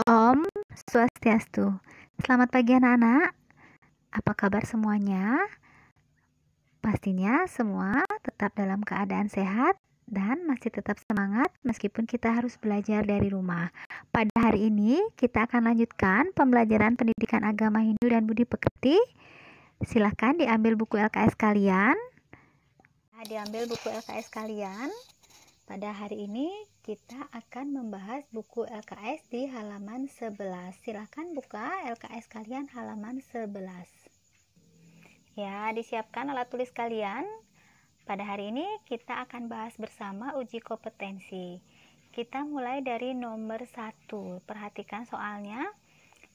Om Swastiastu. Selamat pagi anak-anak. Apa kabar semuanya? Pastinya semua tetap dalam keadaan sehat dan masih tetap semangat meskipun kita harus belajar dari rumah. Pada hari ini kita akan lanjutkan pembelajaran pendidikan agama Hindu dan Budi Pekerti. Silahkan diambil buku LKS kalian. Pada hari ini kita akan membahas buku LKS di halaman 11. Silahkan buka LKS kalian halaman 11. Ya, disiapkan alat tulis kalian. Pada hari ini kita akan bahas bersama uji kompetensi. Kita mulai dari nomor 1. Perhatikan soalnya.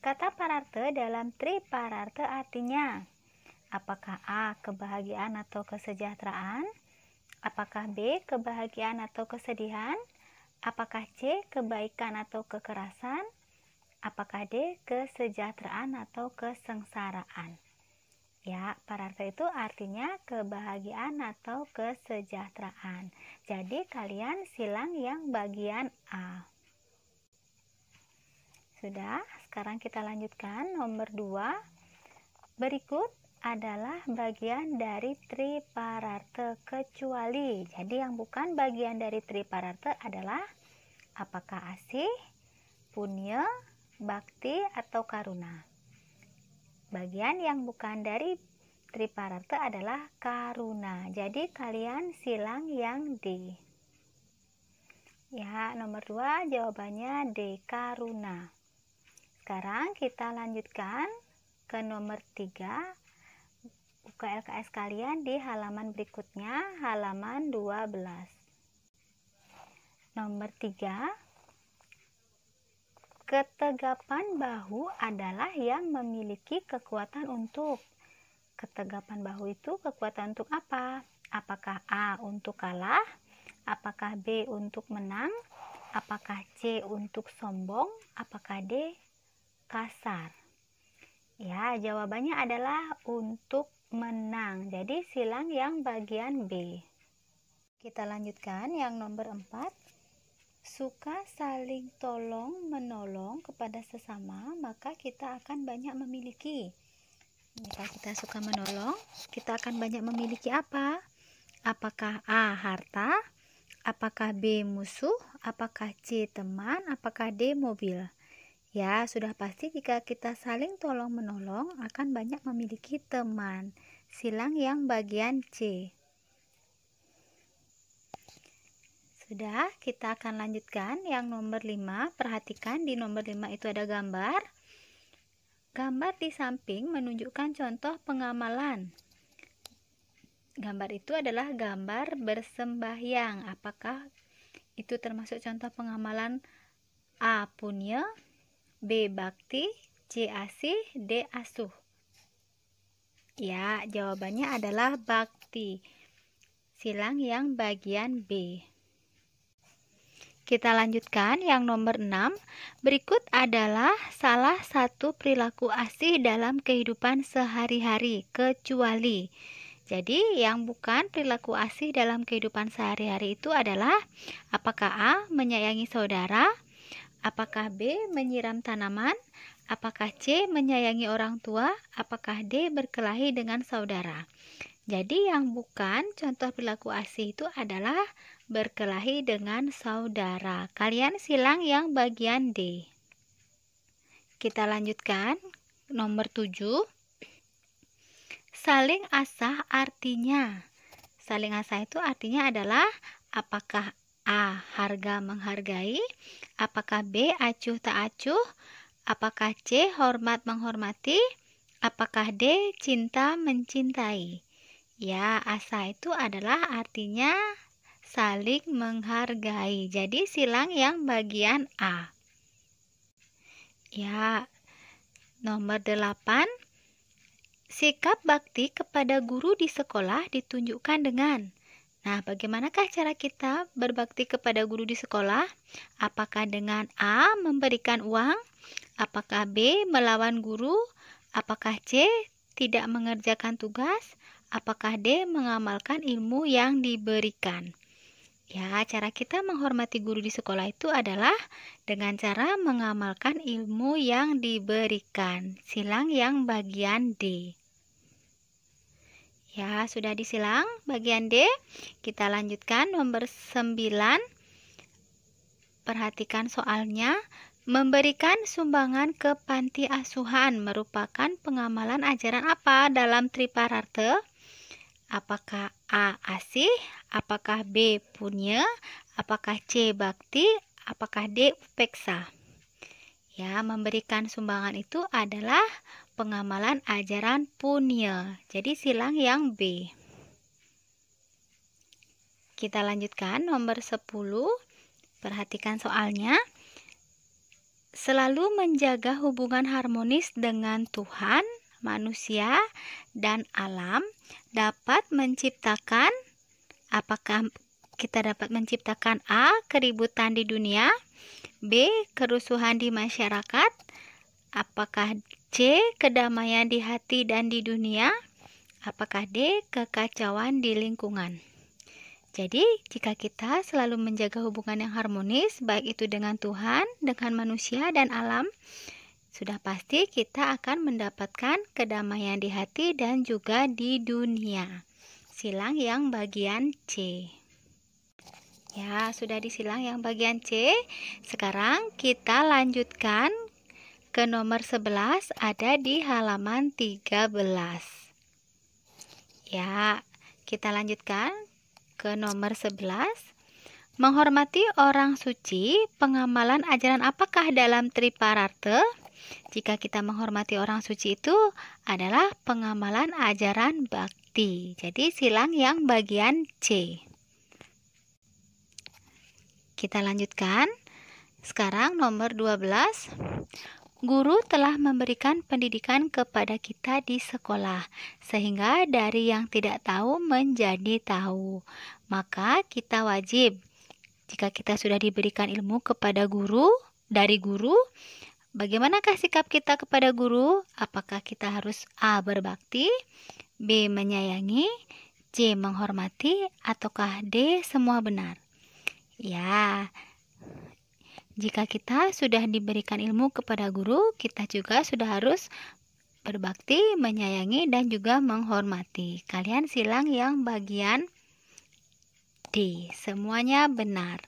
Kata pararte dalam tripararte artinya: apakah A. kebahagiaan atau kesejahteraan? Apakah B. kebahagiaan atau kesedihan? Apakah C. kebaikan atau kekerasan? Apakah D. kesejahteraan atau kesengsaraan? Ya, pararte itu artinya kebahagiaan atau kesejahteraan. Jadi kalian silang yang bagian A. Sudah, sekarang kita lanjutkan nomor 2. Berikut adalah bagian dari tripararte kecuali. Jadi yang bukan bagian dari tripararte adalah apakah asih, punya, bakti, atau karuna. Bagian yang bukan dari tripararte adalah karuna. Jadi kalian silang yang D. Ya, nomor 2 jawabannya D, karuna. Sekarang kita lanjutkan ke nomor 3. Buka LKS kalian di halaman berikutnya, halaman 12. Nomor 3. Ketegapan bahu adalah yang memiliki kekuatan untuk. Ketegapan bahu itu kekuatan untuk apa? Apakah A untuk kalah? Apakah B untuk menang? Apakah C untuk sombong? Apakah D kasar? Ya, jawabannya adalah untuk menang. Jadi silang yang bagian B. Kita lanjutkan yang nomor 4. Suka saling tolong menolong kepada sesama, maka kita akan banyak memiliki. Jika kita suka menolong, kita akan banyak memiliki apa? Apakah A. harta? Apakah B. musuh? Apakah C. teman? Apakah D. mobil? Ya, sudah pasti jika kita saling tolong menolong akan banyak memiliki teman. Silang yang bagian C. Sudah, kita akan lanjutkan yang nomor 5. Perhatikan di nomor 5 itu ada gambar. Gambar di samping menunjukkan contoh pengamalan. Gambar itu adalah gambar bersembahyang. Apakah itu termasuk contoh pengamalan? A. punya, B. bakti, C. asih, D. asuh. Ya, jawabannya adalah bakti. Silang yang bagian B. Kita lanjutkan yang nomor 6. Berikut adalah salah satu perilaku asih dalam kehidupan sehari-hari, kecuali. Jadi, yang bukan perilaku asih dalam kehidupan sehari-hari itu adalah apakah A. menyayangi saudara? Apakah B. menyiram tanaman? Apakah C. menyayangi orang tua? Apakah D. berkelahi dengan saudara? Jadi yang bukan contoh perilaku asih itu adalah berkelahi dengan saudara. Kalian silang yang bagian D. Kita lanjutkan nomor 7. Saling asah artinya. Saling asah itu artinya adalah apakah A. harga menghargai? Apakah B. acuh tak acuh? Apakah C. hormat menghormati? Apakah D. cinta mencintai? Ya, asah itu adalah artinya saling menghargai. Jadi silang yang bagian A. Ya, nomor 8. Sikap bakti kepada guru di sekolah ditunjukkan dengan. Nah, bagaimanakah cara kita berbakti kepada guru di sekolah? Apakah dengan A. memberikan uang? Apakah B. melawan guru? Apakah C. tidak mengerjakan tugas? Apakah D. mengamalkan ilmu yang diberikan? Ya, cara kita menghormati guru di sekolah itu adalah dengan cara mengamalkan ilmu yang diberikan. Silang yang bagian D. Ya, sudah disilang bagian D. Kita lanjutkan nomor 9. Perhatikan soalnya. Memberikan sumbangan ke panti asuhan merupakan pengamalan ajaran apa dalam Tripararte? Apakah A. Asih? Apakah B. Punya? Apakah C. Bakti? Apakah D. Upeksa? Ya, memberikan sumbangan itu adalah pengamalan ajaran punya. Jadi silang yang B. Kita lanjutkan nomor 10. Perhatikan soalnya. Selalu menjaga hubungan harmonis dengan Tuhan, manusia, dan alam dapat menciptakan, apakah kita dapat menciptakan A. Keributan di dunia, B. Kerusuhan di masyarakat, apakah C. Kedamaian di hati dan di dunia, apakah D. Kekacauan di lingkungan. Jadi, jika kita selalu menjaga hubungan yang harmonis, baik itu dengan Tuhan, dengan manusia, dan alam, sudah pasti kita akan mendapatkan kedamaian di hati dan juga di dunia. Silang yang bagian C. Ya, sudah disilang yang bagian C. Sekarang kita lanjutkan ke nomor 11, ada di halaman 13. Ya, kita lanjutkan ke nomor 11. Menghormati orang suci, pengamalan ajaran apakah dalam Tripararte? Jika kita menghormati orang suci itu adalah pengamalan ajaran bakti. Jadi silang yang bagian C. Kita lanjutkan. Sekarang nomor 12. Guru telah memberikan pendidikan kepada kita di sekolah, sehingga dari yang tidak tahu menjadi tahu. Maka kita wajib, jika kita sudah diberikan ilmu kepada guru, dari guru, bagaimanakah sikap kita kepada guru? Apakah kita harus A. berbakti, B. menyayangi, C. menghormati, ataukah D. semua benar? Ya, jika kita sudah diberikan ilmu kepada guru, kita juga sudah harus berbakti, menyayangi, dan juga menghormati. Kalian silang yang bagian D. Semuanya benar.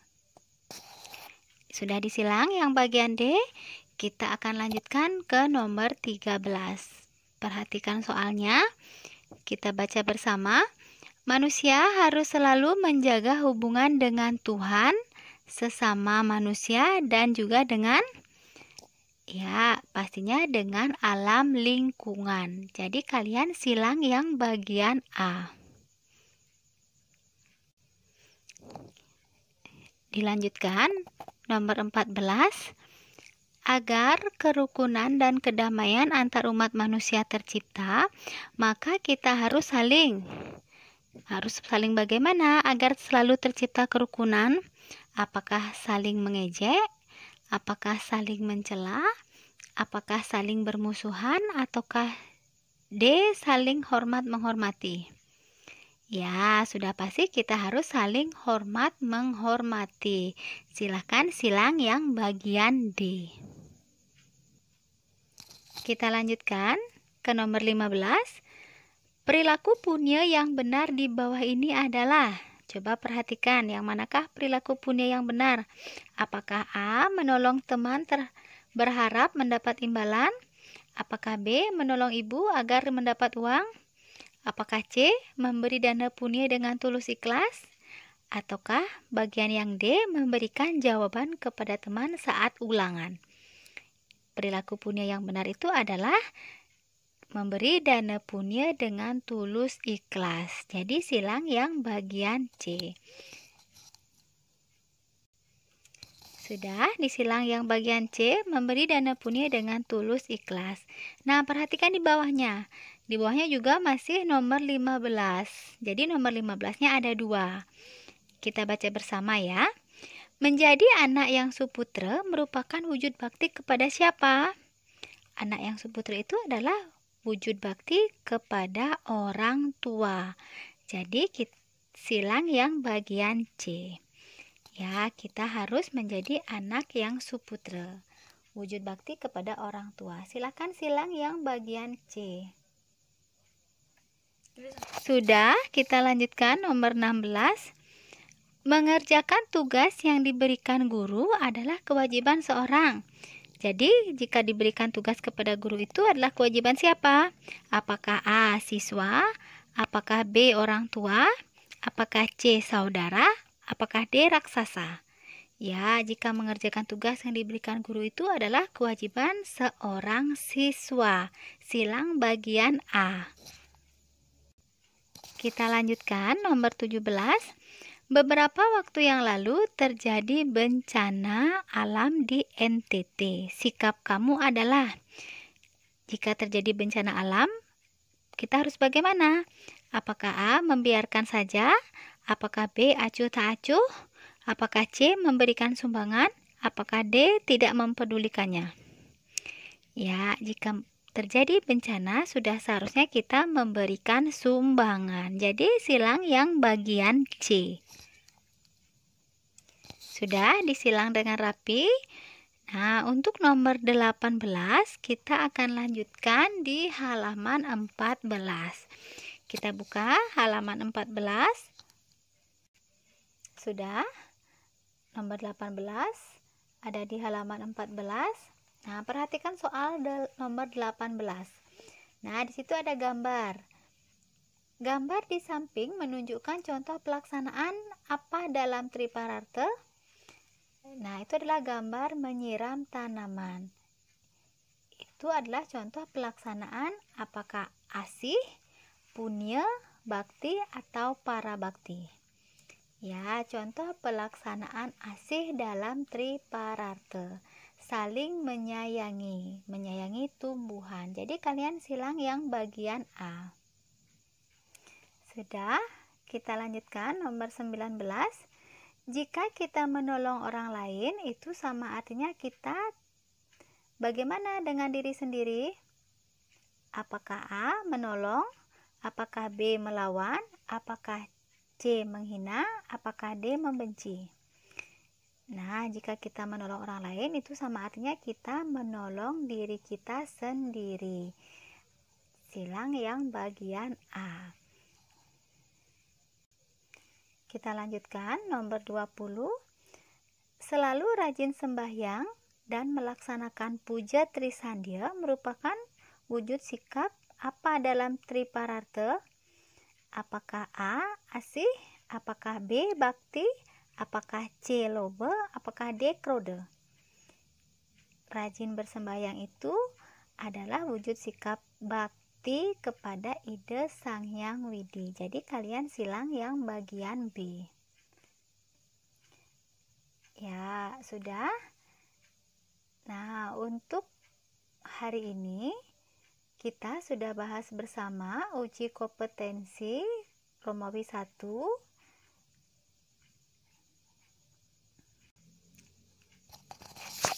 Sudah disilang yang bagian D, kita akan lanjutkan ke nomor 13. Perhatikan soalnya. Kita baca bersama. Manusia harus selalu menjaga hubungan dengan Tuhan, sesama manusia, dan juga dengan, ya, pastinya dengan alam lingkungan. Jadi kalian silang yang bagian A. Dilanjutkan nomor 14. Agar kerukunan dan kedamaian antar umat manusia tercipta, maka kita harus saling bagaimana agar selalu tercipta kerukunan? Apakah saling mengejek? Apakah saling mencela? Apakah saling bermusuhan? Ataukah D. saling hormat menghormati? Ya, sudah pasti kita harus saling hormat menghormati. Silahkan silang yang bagian D. Kita lanjutkan ke nomor 15. Perilaku punya yang benar di bawah ini adalah, coba perhatikan yang manakah perilaku punya yang benar. Apakah A. menolong teman berharap mendapat imbalan? Apakah B. menolong ibu agar mendapat uang? Apakah C. memberi dana punya dengan tulus ikhlas? Ataukah bagian yang D. memberikan jawaban kepada teman saat ulangan? Perilaku punya yang benar itu adalah memberi dana punya dengan tulus ikhlas. Jadi silang yang bagian C. Sudah disilang yang bagian C, memberi dana punya dengan tulus ikhlas. Nah, perhatikan di bawahnya. Di bawahnya juga masih nomor 15. Jadi nomor 15-nya ada 2. Kita baca bersama ya. Menjadi anak yang suputra merupakan wujud bakti kepada siapa? Anak yang suputra itu adalah wujud bakti kepada orang tua. Jadi silang yang bagian C. Ya, kita harus menjadi anak yang suputra. Wujud bakti kepada orang tua. Silakan silang yang bagian C. Sudah, kita lanjutkan nomor 16. Mengerjakan tugas yang diberikan guru adalah kewajiban seorang. Jadi, jika diberikan tugas kepada guru itu adalah kewajiban siapa? Apakah A. Siswa? Apakah B. Orang tua? Apakah C. Saudara? Apakah D. Raksasa? Ya, jika mengerjakan tugas yang diberikan guru itu adalah kewajiban seorang siswa. Silang bagian A. Kita lanjutkan nomor 17. Beberapa waktu yang lalu terjadi bencana alam di NTT. Sikap kamu adalah, jika terjadi bencana alam, kita harus bagaimana? Apakah A. Membiarkan saja? Apakah B. Acuh tak acuh? Apakah C. Memberikan sumbangan? Apakah D. Tidak mempedulikannya? Ya, jika terjadi bencana sudah seharusnya kita memberikan sumbangan. Jadi silang yang bagian C. Sudah disilang dengan rapi. Nah, untuk nomor 18 kita akan lanjutkan di halaman 14. Kita buka halaman 14. Sudah. Nomor 18 ada di halaman 14. Nah, perhatikan soal nomor 18. Nah, di situ ada gambar. Gambar di samping menunjukkan contoh pelaksanaan apa dalam triparate? Nah, itu adalah gambar menyiram tanaman. Itu adalah contoh pelaksanaan apakah asih, punya, bakti, atau para bakti. Ya, contoh pelaksanaan asih dalam triparate. Saling menyayangi tumbuhan. Jadi kalian silang yang bagian A. Sudah, kita lanjutkan nomor 19. Jika kita menolong orang lain, itu sama artinya kita bagaimana dengan diri sendiri? Apakah A. Menolong? Apakah B. Melawan? Apakah C. Menghina? Apakah D. Membenci? Nah, jika kita menolong orang lain, itu sama artinya kita menolong diri kita sendiri. Silang yang bagian A. Kita lanjutkan nomor 20. Selalu rajin sembahyang dan melaksanakan puja trisandya merupakan wujud sikap apa dalam triparate? Apakah A. Asih? Apakah B. Bakti? Apakah C. Loba? Apakah D. Krode? Rajin bersembahyang itu adalah wujud sikap bakti kepada ide Sang Hyang Widi. Jadi kalian silang yang bagian B. Ya, sudah. Nah, untuk hari ini kita sudah bahas bersama uji kompetensi Romawi 1.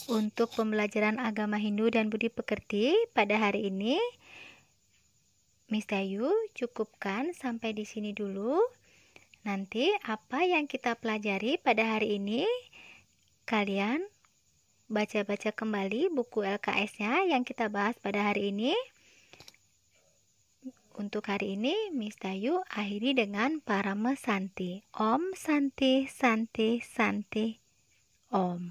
Untuk pembelajaran agama Hindu dan budi pekerti pada hari ini, Miss Dayu cukupkan sampai di sini dulu. Nanti apa yang kita pelajari pada hari ini, kalian baca-baca kembali buku LKS-nya yang kita bahas pada hari ini. Untuk hari ini, Miss Dayu akhiri dengan Parama Santi. Om Santi Santi Santi Om.